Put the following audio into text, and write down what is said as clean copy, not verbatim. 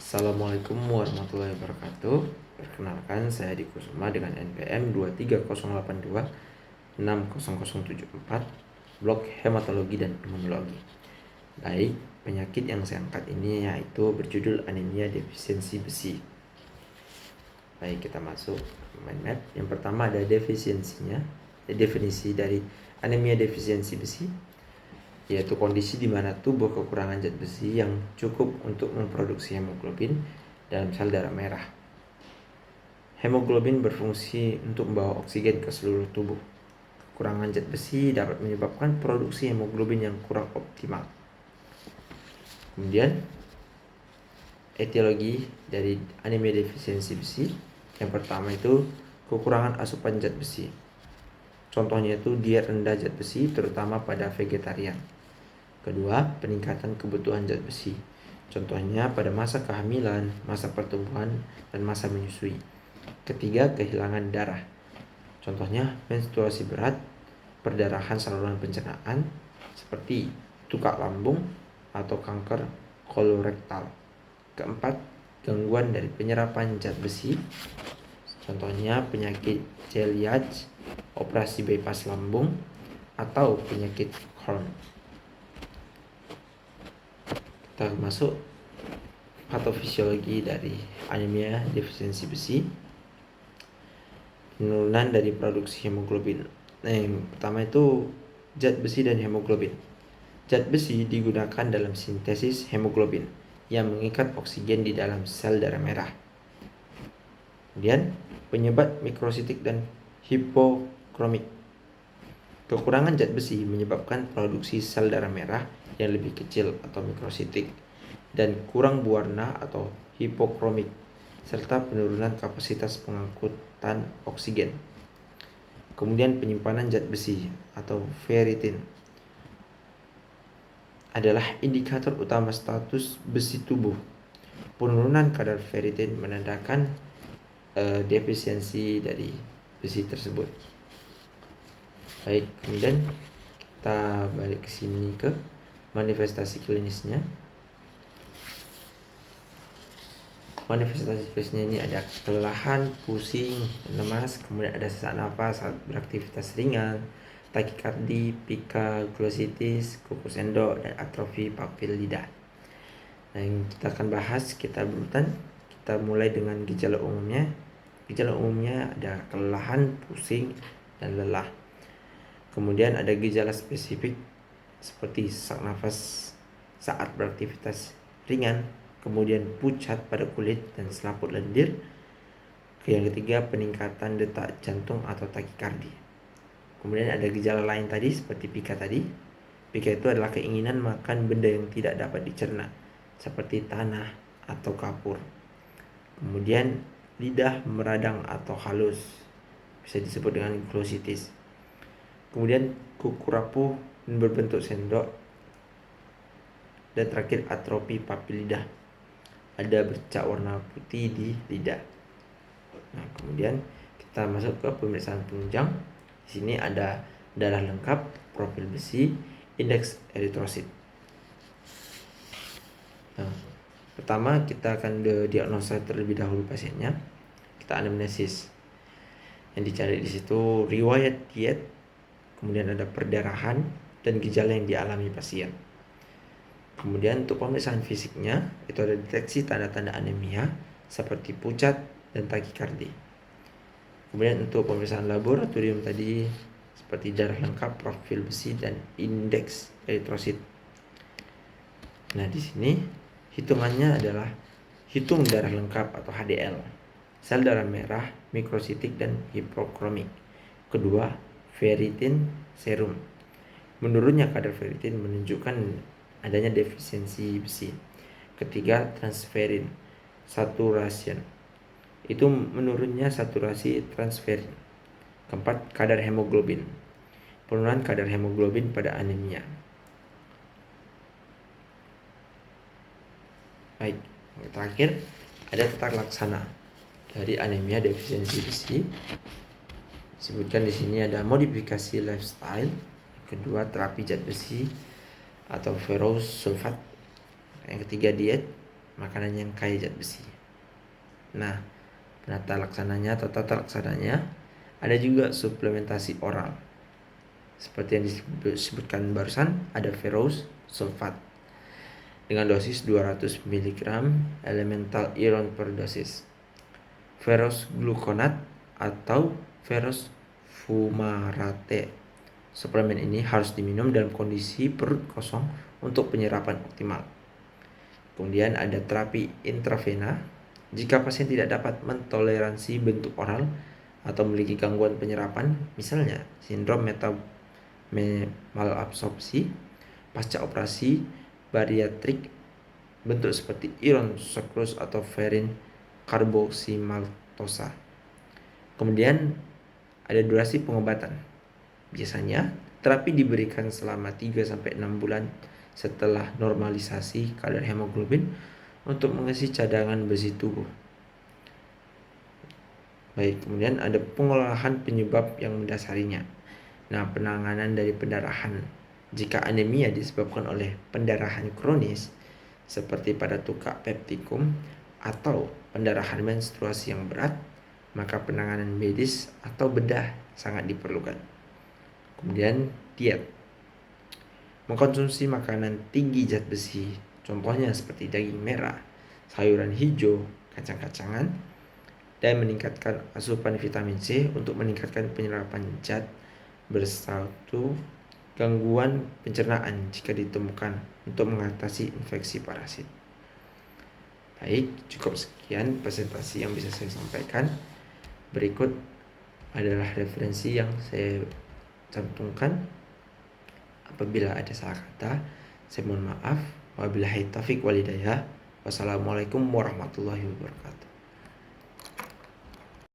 Assalamualaikum warahmatullahi wabarakatuh. Perkenalkan, saya Adi Kusuma dengan NPM 23082 60074, blok hematologi dan imunologi. Baik, penyakit yang saya angkat ini yaitu berjudul anemia defisiensi besi. Baik, kita masuk ke mind map. Yang pertama ada defisiensinya. Definisi dari anemia defisiensi besi yaitu kondisi di mana tubuh kekurangan zat besi yang cukup untuk memproduksi hemoglobin dalam sel darah merah. Hemoglobin berfungsi untuk membawa oksigen ke seluruh tubuh. Kekurangan zat besi dapat menyebabkan produksi hemoglobin yang kurang optimal. Kemudian, etiologi dari anemia defisiensi besi. Yang pertama itu kekurangan asupan zat besi. Contohnya itu diet rendah zat besi, terutama pada vegetarian. Kedua, peningkatan kebutuhan zat besi. Contohnya pada masa kehamilan, masa pertumbuhan, dan masa menyusui. Ketiga, kehilangan darah. Contohnya menstruasi berat, perdarahan saluran pencernaan, seperti tukak lambung atau kanker kolorektal. Keempat, gangguan dari penyerapan zat besi. Contohnya penyakit celiac, operasi bypass lambung, atau penyakit Crohn. Kita masuk patofisiologi dari anemia defisiensi besi. Penurunan dari produksi hemoglobin. Yang pertama itu zat besi dan hemoglobin. Zat besi digunakan dalam sintesis hemoglobin yang mengikat oksigen di dalam sel darah merah. Kemudian penyebab mikrositik dan hipokromik. Kekurangan zat besi menyebabkan produksi sel darah merah yang lebih kecil atau mikrositik dan kurang berwarna atau hipokromik, serta penurunan kapasitas pengangkutan oksigen. Kemudian penyimpanan zat besi atau ferritin adalah indikator utama status besi tubuh. Penurunan kadar ferritin menandakan defisiensi dari besi tersebut. Baik, kemudian kita balik ke sini ke manifestasi klinisnya. Manifestasi klinisnya ini ada kelelahan, pusing, lemas, kemudian ada sesak nafas saat beraktivitas ringan, takikardi, pika, glositis, kukus endok, dan atrofi papil lidah. Nah, yang kita akan bahas kita berurutan. Kita mulai dengan gejala umumnya. Gejala umumnya ada kelelahan, pusing, dan lelah. Kemudian ada gejala spesifik seperti sesak nafas saat beraktivitas ringan, kemudian pucat pada kulit dan selaput lendir. Yang ketiga, peningkatan detak jantung atau takikardi. Kemudian ada gejala lain tadi seperti pika tadi. Pika itu adalah keinginan makan benda yang tidak dapat dicerna, seperti tanah atau kapur. Kemudian lidah meradang atau halus, bisa disebut dengan glositis. Kemudian kuku rapuh dan berbentuk sendok. Dan terakhir atrofi papil lidah, ada bercak warna putih di lidah. Nah, kemudian kita masuk ke pemeriksaan penunjang. Di sini ada darah lengkap, profil besi, indeks eritrosit. Nah, pertama kita akan diagnosa terlebih dahulu pasiennya. Kita anamnesis. Yang dicari di situ riwayat diet, kemudian ada perdarahan dan gejala yang dialami pasien. Kemudian untuk pemeriksaan fisiknya itu ada deteksi tanda-tanda anemia seperti pucat dan takikardi. Kemudian untuk pemeriksaan laboratorium tadi seperti darah lengkap, profil besi, dan indeks eritrosit. Nah, di sini hitungannya adalah hitung darah lengkap atau HDL, sel darah merah, mikrositik, dan hipokromik. Kedua, ferritin serum. Menurunnya kadar ferritin menunjukkan adanya defisiensi besi. Ketiga, transferin saturation. Itu menurunnya saturasi transferin. Keempat, kadar hemoglobin. Penurunan kadar hemoglobin pada anemia. Baik, yang terakhir ada tata laksana dari anemia defisiensi besi. Disebutkan di sini ada modifikasi lifestyle. Kedua, terapi zat besi atau ferrous sulfat. Yang ketiga, diet. makanan yang kaya zat besi. Nah, tata laksananya ada juga suplementasi oral. Seperti yang disebutkan barusan, ada ferrous sulfat dengan dosis 200 mg elemental iron per dosis. Ferrous gluconat atau ferrous fumarate. Suplemen ini harus diminum dalam kondisi perut kosong untuk penyerapan optimal. Kemudian ada terapi intravena. Jika pasien tidak dapat mentoleransi bentuk oral atau memiliki gangguan penyerapan, misalnya sindrom malabsorpsi pasca operasi bariatrik, bentuk seperti iron sucrose atau ferrin carboxymaltosa. Kemudian ada durasi pengobatan. Biasanya terapi diberikan selama 3-6 bulan setelah normalisasi kadar hemoglobin untuk mengisi cadangan besi tubuh. Baik, kemudian ada pengolahan penyebab yang mendasarinya. Nah, penanganan dari pendarahan. Jika anemia disebabkan oleh pendarahan kronis seperti pada tukak peptikum atau pendarahan menstruasi yang berat, maka penanganan medis atau bedah sangat diperlukan. Kemudian diet. Mengkonsumsi makanan tinggi zat besi, contohnya seperti daging merah, sayuran hijau, kacang-kacangan, dan meningkatkan asupan vitamin C untuk meningkatkan penyerapan zat bersatu gangguan pencernaan jika ditemukan untuk mengatasi infeksi parasit. Baik, cukup sekian presentasi yang bisa saya sampaikan. Berikut adalah referensi yang saya cantumkan. Apabila ada salah kata, saya mohon maaf. Wabillahi taufiq walhidayah. Wassalamualaikum warahmatullahi wabarakatuh.